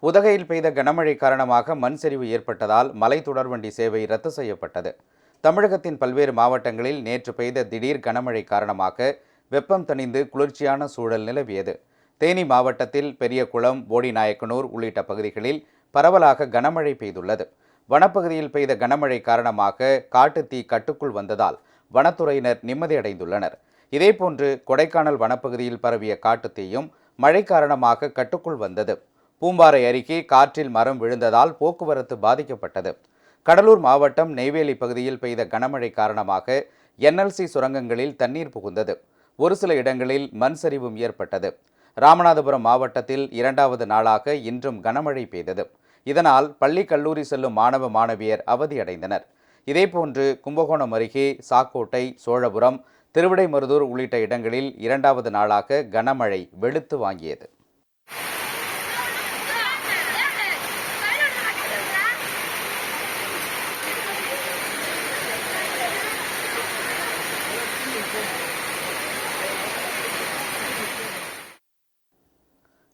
உதகையில் பெய்த கனமழை காரணமாக மண் சரிவு ஏற்பட்டதால் மலை தொடர்வண்டி சேவை ரத்து செய்யப்பட்டது. தமிழகத்தின் பல்வேறு மாவட்டங்களில் நேற்று பெய்த திடீர் கனமழை காரணமாக வெப்பம் தணிந்து குளிர்ச்சியான சூழல் நிலவியது. தேனி மாவட்டத்தில் பெரியகுளம், போடிநாயக்கனூர் உள்ளிட்ட பகுதிகளில் பரவலாக கனமழை பெய்துள்ளது. வனப்பகுதியில் பெய்த கனமழை காரணமாக காட்டுத்தீ கட்டுக்குள் வந்ததால் வனத்துறையினர் நிம்மதியடைந்துள்ளனர். இதேபோன்று கொடைக்கானல் வனப்பகுதியில் பரவிய காட்டுத்தீயும் மழை காரணமாக கட்டுக்குள் வந்தது. பூம்பாறை அருகே காற்றில் மரம் விழுந்ததால் போக்குவரத்து பாதிக்கப்பட்டது. கடலூர் மாவட்டம் நெய்வேலி பகுதியில் பெய்த கனமழை காரணமாக NLC சுரங்கங்களில் தண்ணீர் புகுந்தது. ஒரு சில இடங்களில் மண் சரிவும் ஏற்பட்டது. ராமநாதபுரம் மாவட்டத்தில் 2வது நாளாக இன்றும் கனமழை பெய்தது. இதனால் பள்ளி கல்லூரி செல்லும் மாணவ மாணவியர் அவதியடைந்தனர். இதேபோன்று கும்பகோணம் அருகே சாக்கோட்டை, சோழபுரம், திருவிடைமருதூர் உள்ளிட்ட இடங்களில் 2வது நாளாக கனமழை வெளுத்து வாங்கியது.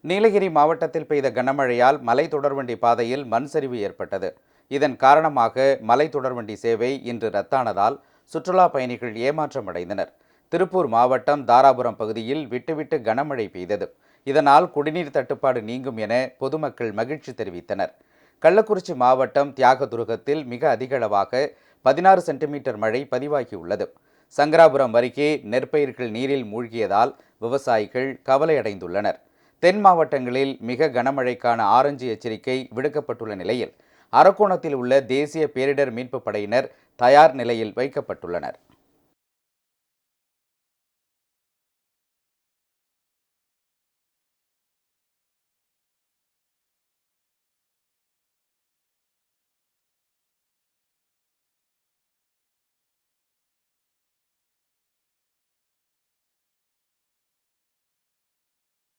நீலகிரி மாவட்டத்தில் பெய்த கனமழையால் மலை தொடர்வண்டி பாதையில் மண் சரிவு ஏற்பட்டது. இதன் காரணமாக மலை தொடர்வண்டி சேவை இன்று ரத்தானதால் சுற்றுலா பயணிகள் ஏமாற்றமடைந்தனர். திருப்பூர் மாவட்டம் தாராபுரம் பகுதியில் விட்டுவிட்டு கனமழை பெய்தது. இதனால் குடிநீர் தட்டுப்பாடு நீங்கும் என பொதுமக்கள் மகிழ்ச்சி தெரிவித்தனர். கள்ளக்குறிச்சி மாவட்டம் தியாகதுருகத்தில் மிக அதிகளவாக 16 சென்டிமீட்டர் மழை பதிவாகியுள்ளது. சங்கராபுரம் அருகே நெற்பயிர்கள் நீரில் மூழ்கியதால் விவசாயிகள் கவலையடைந்துள்ளனர். தென் மாவட்டங்களில் மிக கனமழைக்கான ஆரஞ்சு எச்சரிக்கை விடுக்கப்பட்டுள்ள நிலையில் அரக்கோணத்தில் உள்ள தேசிய பேரிடர் மீட்புப் படையினர் தயார் நிலையில் வைக்கப்பட்டுள்ளனர்.